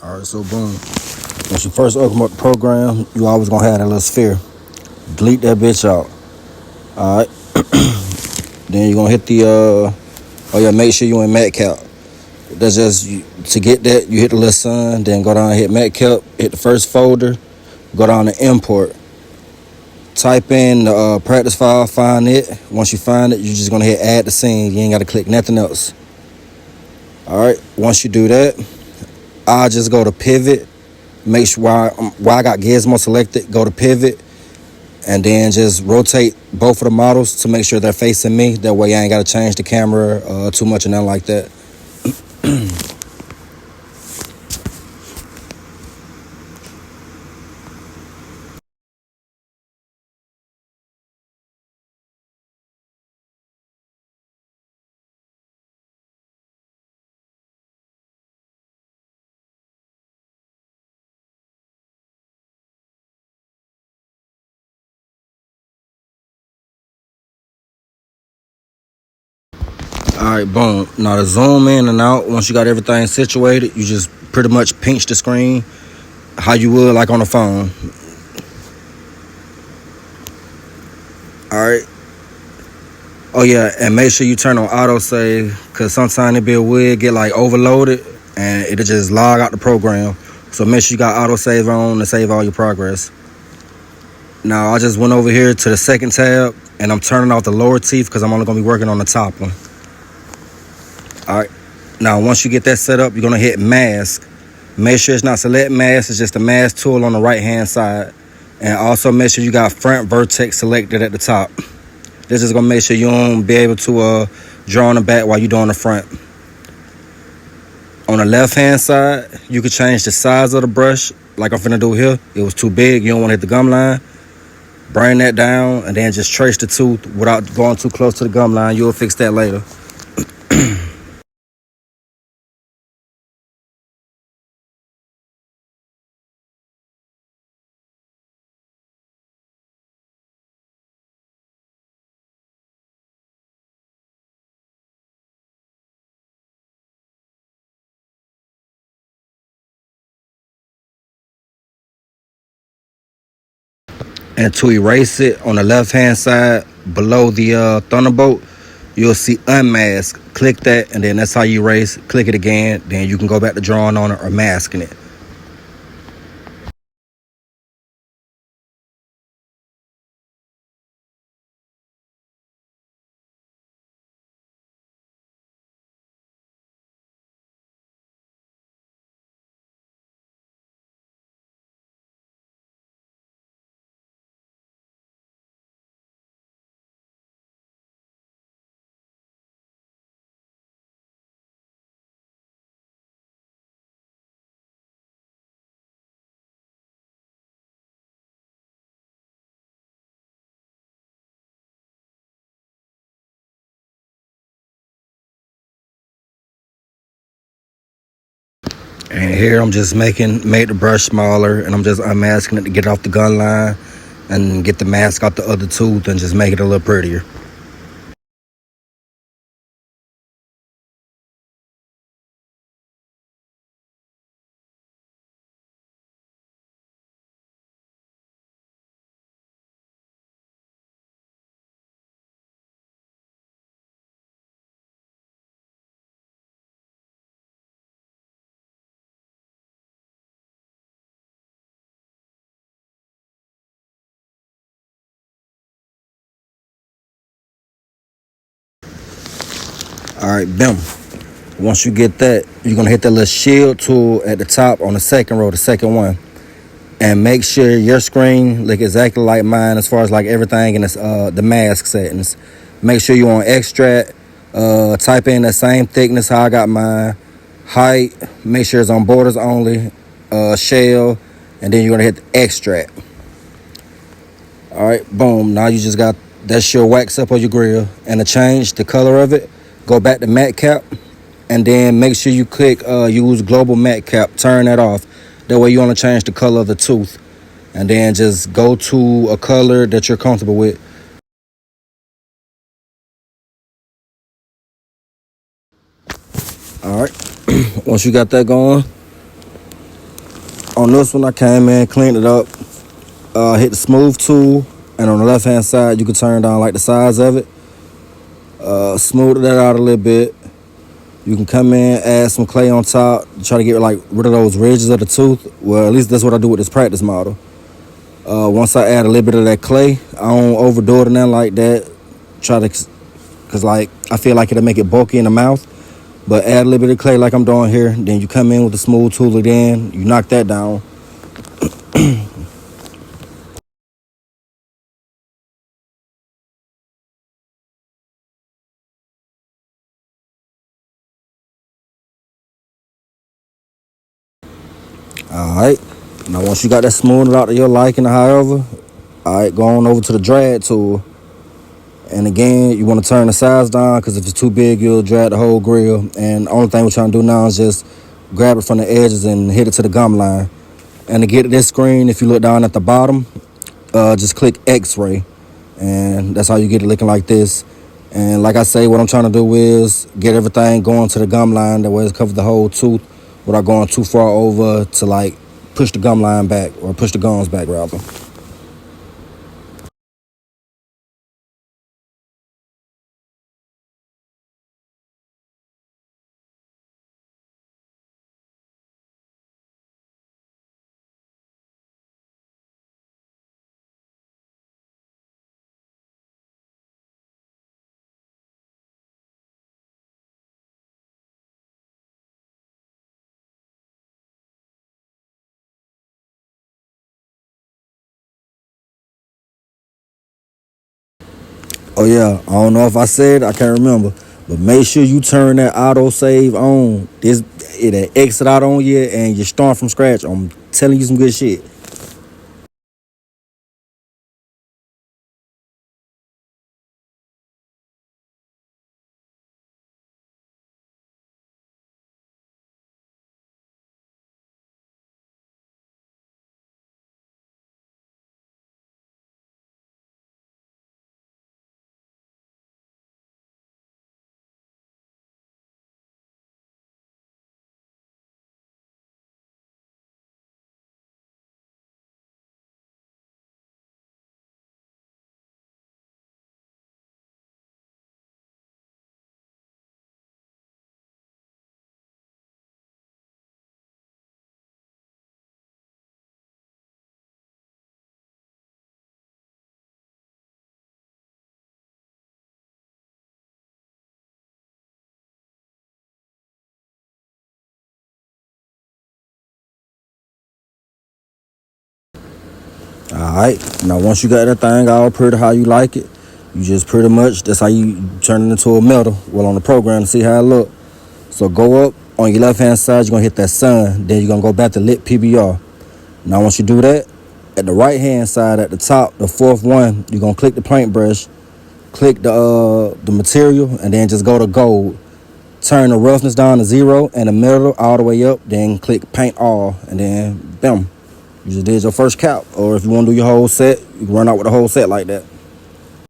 All right, so boom. Once you first open up the program, you always gonna have that little sphere. Delete that bitch out. All right. Then you're gonna hit the oh yeah, make sure you in Matcap. That's just to get that. You hit the little sun, then go down and hit Matcap. Hit the first folder. Go down to import. Type in the practice file. Find it. Once you find it, you're just gonna hit add the scene. You ain't gotta click nothing else. All right. Once you do that, I'll just go to pivot. Make sure why I got gizmo selected. Go to pivot. And then just rotate both of the models to make sure they're facing me. That way I ain't got to change the camera too much and nothing like that. Alright, boom. Now to zoom in and out, once you got everything situated, you just pretty much pinch the screen how you would like on the phone. Alright. Oh yeah, and make sure you turn on autosave, because sometimes it be a weird, get like overloaded and it'll just log out the program. So make sure you got autosave on to save all your progress. Now I just went over here to the second tab and I'm turning off the lower teeth because I'm only gonna be working on the top one. Alright. Now once you get that set up, you're gonna hit mask. Make sure it's not select mask, it's just the mask tool on the right hand side. And also make sure you got front vertex selected at the top. This is gonna make sure you don't be able to draw on the back while you're doing the front. On the left hand side, you can change the size of the brush like I'm finna do here. It was too big, you don't wanna hit the gum line. Bring that down and then just trace the tooth without going too close to the gum line. You'll fix that later. And to erase it, on the left hand side below the Thunderbolt, you'll see unmask. Click that and then that's how you erase. Click it again, then you can go back to drawing on it or masking it. And here I'm just make the brush smaller and I'm just unmasking it to get it off the gun line and get the mask out the other tooth and just make it a little prettier. Alright, boom. Once you get that, you're gonna hit that little shield tool at the top on the second row, the second one. And make sure your screen look exactly like mine as far as like everything in this, the mask settings. Make sure you on extract, type in the same thickness how I got mine, height, make sure it's on borders only, shell, and then you're gonna hit the extract. All right, boom. Now you just got, that's your wax up on your grill. And to change the color of it, go back to matte cap, and then make sure you click use global matte cap, turn that off. That way you want to change the color of the tooth. And then just go to a color that you're comfortable with. All right. Once you got that going, On this one, I came in, cleaned it up, hit the smooth tool, and on the left hand side, you can turn down like the size of it. Smooth that out a little bit. You can come in, add some clay on top, try to get like rid of those ridges of the tooth. Well, at least that's what I do with this practice model. Once I add a little bit of that clay, I don't overdo it or nothing like that. Cause like I feel like it'll make it bulky in the mouth. But add a little bit of clay like I'm doing here. Then you come in with the smooth tool again. You knock that down. Alright. Now once you got that smoothed out to your liking or however, alright, go on over to the drag tool. And again, you want to turn the size down because if it's too big, you'll drag the whole grill. And the only thing we're trying to do now is just grab it from the edges and hit it to the gum line. And to get to this screen, if you look down at the bottom, just click X-ray. And that's how you get it looking like this. And like I say, what I'm trying to do is get everything going to the gum line. That way it covers the whole tooth without going too far over to like push the gum line back, or push the gums back rather. Oh yeah, I don't know if I said it, I can't remember. But make sure you turn that auto save on. It'll exit out on you and you start from scratch. I'm telling you some good shit. Alright, now once you got that thing all pretty how you like it, you just pretty much, that's how you turn it into a metal. Well, on the program to see how it look. So go up, on your left hand side, you're gonna hit that sun, then you're gonna go back to lit PBR. Now once you do that, at the right hand side at the top, the fourth one, you're gonna click the paintbrush, click the material, and then just go to gold. Turn the roughness down to 0 and the metal all the way up, then click paint all, and then boom. You just did your first cap. Or if you want to do your whole set, you can run out with the whole set like that.